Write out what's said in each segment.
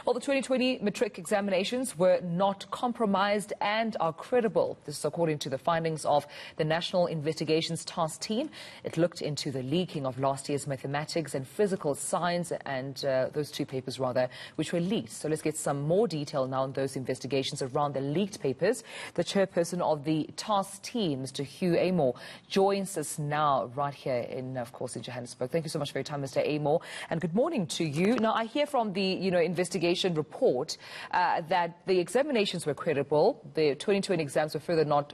Well, the 2020 Matric examinations were not compromised and are credible. This is according to the findings of the National Investigations Task Team. It looked into the leaking of last year's mathematics and physical science and those two papers, rather, which were leaked. So let's get some more detail now on those investigations around the leaked papers. The chairperson of the task team, Mr. Hugh Amoore, joins us now right here in, of course, in Johannesburg. Thank you so much for your time, Mr. Amoore, and good morning to you. Now, I hear from the, investigation report that the examinations were credible. The 2020 exams were further not,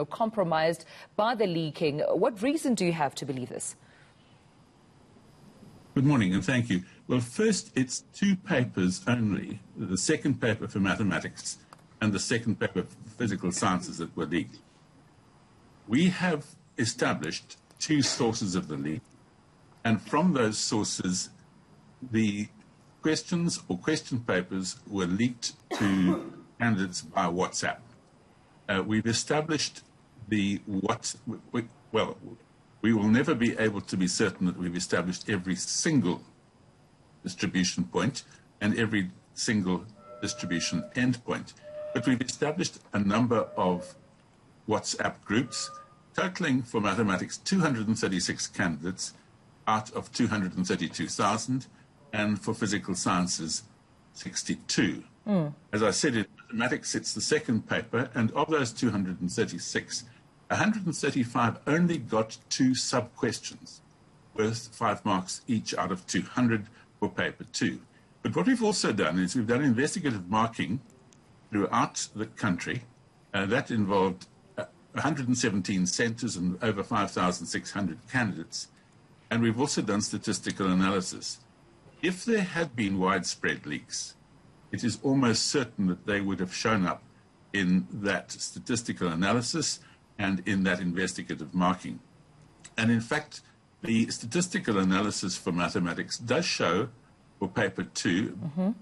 compromised by the leaking. What reason do you have to believe this? Good morning, and thank you. Well, first, it's two papers only, the second paper for mathematics and the second paper for physical sciences that were leaked. We have established two sources of the leak, and from those sources, the questions or question papers were leaked to candidates by WhatsApp. We've established we will never be able to be certain that we've established every single distribution point and every single distribution endpoint. But we've established a number of WhatsApp groups, totaling for mathematics 236 candidates out of 232,000, and for physical sciences 62. As I said, in mathematics it's the second paper, and of those 236, 135 only got two sub-questions, worth 5 marks each out of 200 for paper 2. But what we've also done is we've done investigative marking throughout the country. That involved 117 centres and over 5,600 candidates. And we've also done statistical analysis. If there had been widespread leaks, it is almost certain that they would have shown up in that statistical analysis and in that investigative marking. And in fact, the statistical analysis for mathematics does show, for paper 2,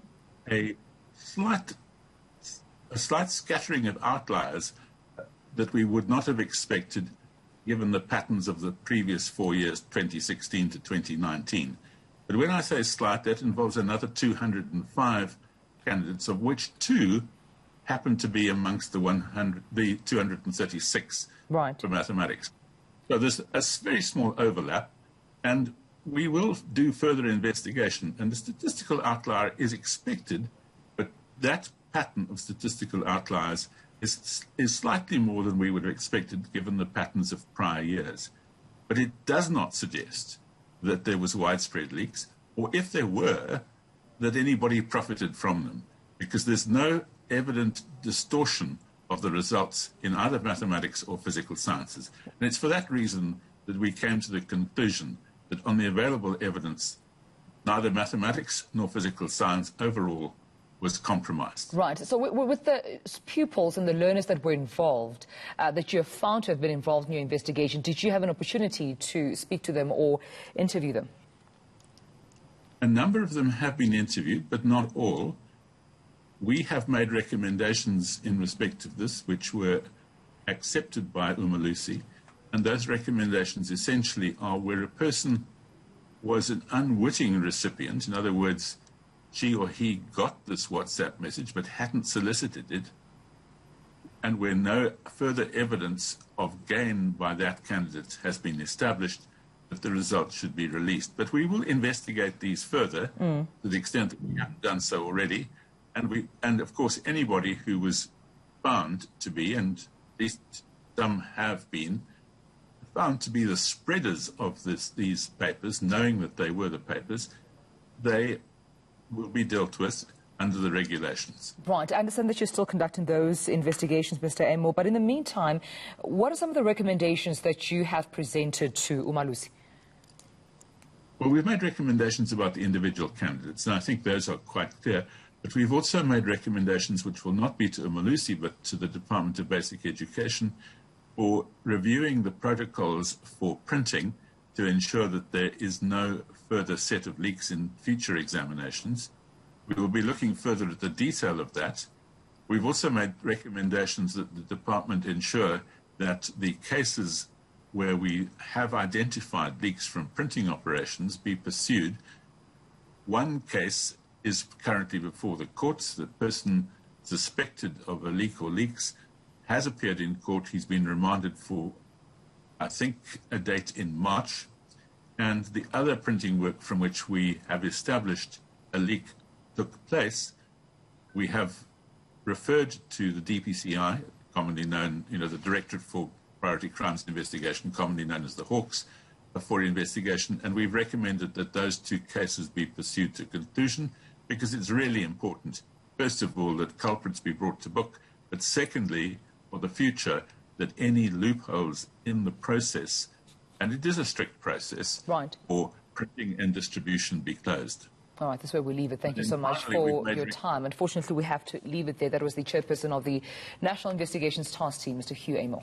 a slight scattering of outliers that we would not have expected given the patterns of the previous 4 years, 2016 to 2019. But when I say slight, that involves another 205 candidates, of which 2 happen to be amongst the 236 for mathematics. So there's a very small overlap, and we will do further investigation. And the statistical outlier is expected, but that pattern of statistical outliers is slightly more than we would have expected given the patterns of prior years. But it does not suggest that there was widespread leaks, or if there were, that anybody profited from them, because there's no evident distortion of the results in either mathematics or physical sciences. And it's for that reason that we came to the conclusion that on the available evidence, neither mathematics nor physical science overall was compromised. Right. So with the pupils and the learners that were involved, that you have found to have been involved in your investigation, did you have an opportunity to speak to them or interview them? A number of them have been interviewed, but not all. We have made recommendations in respect of this, which were accepted by Umalusi, and those recommendations essentially are where a person was an unwitting recipient, in other words, she or he got this WhatsApp message but hadn't solicited it, and where no further evidence of gain by that candidate has been established, that the results should be released. But we will investigate these further to the extent that we haven't done so already. And of course, anybody who was found to be, and at least some have been, found to be the spreaders of these papers, knowing that they were the papers, they will be dealt with under the regulations. Right. I understand that you're still conducting those investigations, Mr. Amoore, but in the meantime, what are some of the recommendations that you have presented to Umalusi? Well, we've made recommendations about the individual candidates, and I think those are quite clear. But we've also made recommendations which will not be to Umalusi, but to the Department of Basic Education, for reviewing the protocols for printing to ensure that there is no further set of leaks in future examinations. We will be looking further at the detail of that. We've also made recommendations that the department ensure that the cases where we have identified leaks from printing operations be pursued. One case is currently before the courts. The person suspected of a leak or leaks has appeared in court. He's been remanded for, I think, a date in March. And the other printing work from which we have established a leak took place, we have referred to the DPCI, commonly known, the Directorate for Priority Crimes Investigation, commonly known as the Hawks, for investigation. And we've recommended that those two cases be pursued to conclusion, because it's really important, first of all, that culprits be brought to book, but secondly, for the future, that any loopholes in the process, and it is a strict process, right, for printing and distribution be closed. All right, that's where we leave it. Thank you so much for your time. Unfortunately, we have to leave it there. That was the chairperson of the National Investigations Task Team, Mr. Hugh Amoore.